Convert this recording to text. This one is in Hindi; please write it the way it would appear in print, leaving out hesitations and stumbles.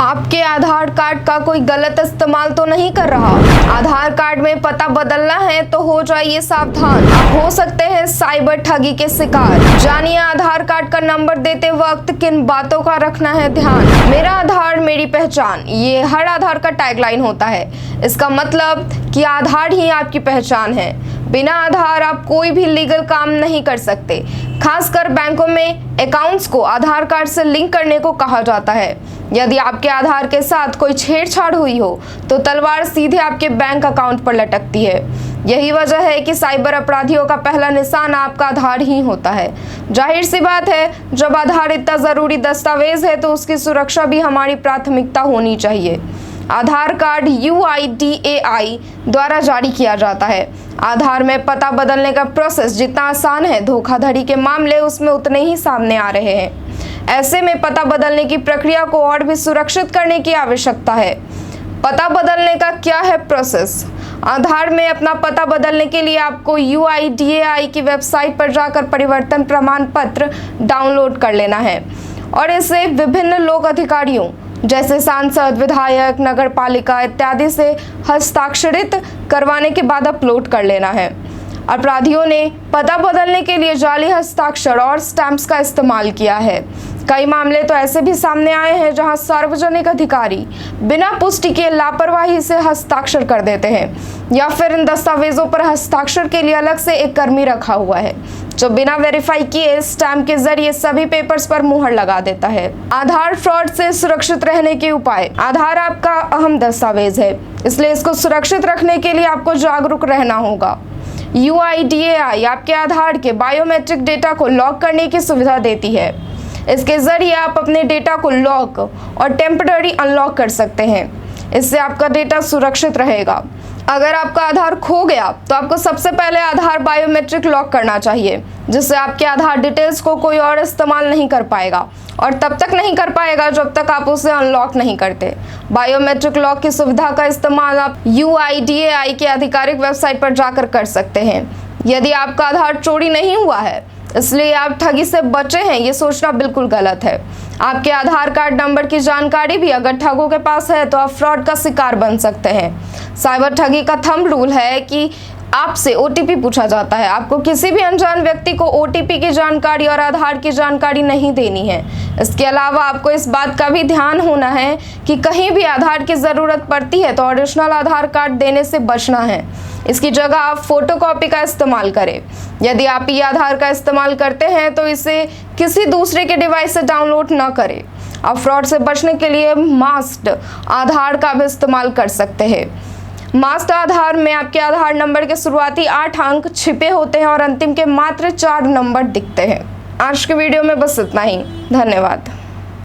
आपके आधार कार्ड का कोई गलत इस्तेमाल तो नहीं कर रहा। आधार कार्ड में पता बदलना है तो हो जाइए सावधान, आप हो सकते हैं साइबर ठगी के शिकार। जानिए आधार कार्ड का नंबर देते वक्त किन बातों का रखना है ध्यान। मेरा आधार मेरी पहचान, ये हर आधार का टैगलाइन होता है। इसका मतलब कि आधार ही आपकी पहचान है। बिना आधार आप कोई भी लीगल काम नहीं कर सकते। खासकर बैंकों में अकाउंट्स को आधार कार्ड से लिंक करने को कहा जाता है। यदि आपके आधार के साथ कोई छेड़छाड़ हुई हो तो तलवार सीधे आपके बैंक अकाउंट पर लटकती है। यही वजह है कि साइबर अपराधियों का पहला निशान आपका आधार ही होता है। जाहिर सी बात है, जब आधार इतना जरूरी दस्तावेज है तो उसकी सुरक्षा भी हमारी प्राथमिकता होनी चाहिए। आधार कार्ड UIDAI द्वारा जारी किया जाता है। आधार में पता बदलने का प्रोसेस जितना आसान है, धोखाधड़ी के मामले उसमें उतने ही सामने आ रहे हैं। ऐसे में पता बदलने की प्रक्रिया को और भी सुरक्षित करने की आवश्यकता है। पता बदलने का क्या है प्रोसेस? आधार में अपना पता बदलने के लिए आपको UIDAI की वेबसाइट पर जाकर परिवर्तन प्रमाण पत्र डाउनलोड कर लेना है और इसे विभिन्न लोक अधिकारियों जैसे सांसद, विधायक, नगर पालिका इत्यादि से हस्ताक्षरित करवाने के बाद अपलोड कर लेना है। अपराधियों ने पता बदलने के लिए जाली हस्ताक्षर और स्टैंप्स का इस्तेमाल किया है। कई मामले तो ऐसे भी सामने आए हैं जहां सार्वजनिक अधिकारी बिना पुष्टि के लापरवाही से हस्ताक्षर कर देते हैं या फिर इन दस्तावेजों पर हस्ताक्षर के लिए अलग से एक कर्मी रखा हुआ है जो बिना वेरीफाई किए स्टैंप के जरिए सभी पेपर्स पर मुहर लगा देता है। आधार फ्रॉड से सुरक्षित रहने के उपाय। आधार आपका अहम दस्तावेज है, इसलिए इसको सुरक्षित रखने के लिए आपको जागरूक रहना होगा। UIDAI आपके आधार के बायोमेट्रिक डेटा को लॉक करने की सुविधा देती है। इसके जरिए आप अपने डेटा को लॉक और टेम्पररी अनलॉक कर सकते हैं। इससे आपका डेटा सुरक्षित रहेगा। अगर आपका आधार खो गया तो आपको सबसे पहले आधार बायोमेट्रिक लॉक करना चाहिए, जिससे आपके आधार डिटेल्स को कोई और इस्तेमाल नहीं कर पाएगा और तब तक नहीं कर पाएगा जब तक आप उसे अनलॉक नहीं करते। बायोमेट्रिक लॉक की सुविधा का इस्तेमाल आप UIDAI की आधिकारिक वेबसाइट पर जाकर कर सकते हैं। यदि आपका आधार चोरी नहीं हुआ है इसलिए आप ठगी से बचे हैं, ये सोचना बिल्कुल गलत है। आपके आधार कार्ड नंबर की जानकारी भी अगर ठगों के पास है तो आप फ्रॉड का शिकार बन सकते हैं। साइबर ठगी का थंब रूल है कि आपसे OTP पूछा जाता है। आपको किसी भी अनजान व्यक्ति को OTP की जानकारी और आधार की जानकारी नहीं देनी है। इसके अलावा आपको इस बात का भी ध्यान होना है कि कहीं भी आधार की ज़रूरत पड़ती है तो ओरिजिनल आधार कार्ड देने से बचना है। इसकी जगह आप फोटोकॉपी का इस्तेमाल करें। यदि आप आधार का इस्तेमाल करते हैं तो इसे किसी दूसरे के डिवाइस से डाउनलोड ना करें। आप फ्रॉड से बचने के लिए मास्क्ड आधार का भी इस्तेमाल कर सकते हैं। मास्टर आधार में आपके आधार नंबर के शुरुआती 8 अंक छिपे होते हैं और अंतिम के मात्र 4 नंबर दिखते हैं। आज के वीडियो में बस इतना ही। धन्यवाद।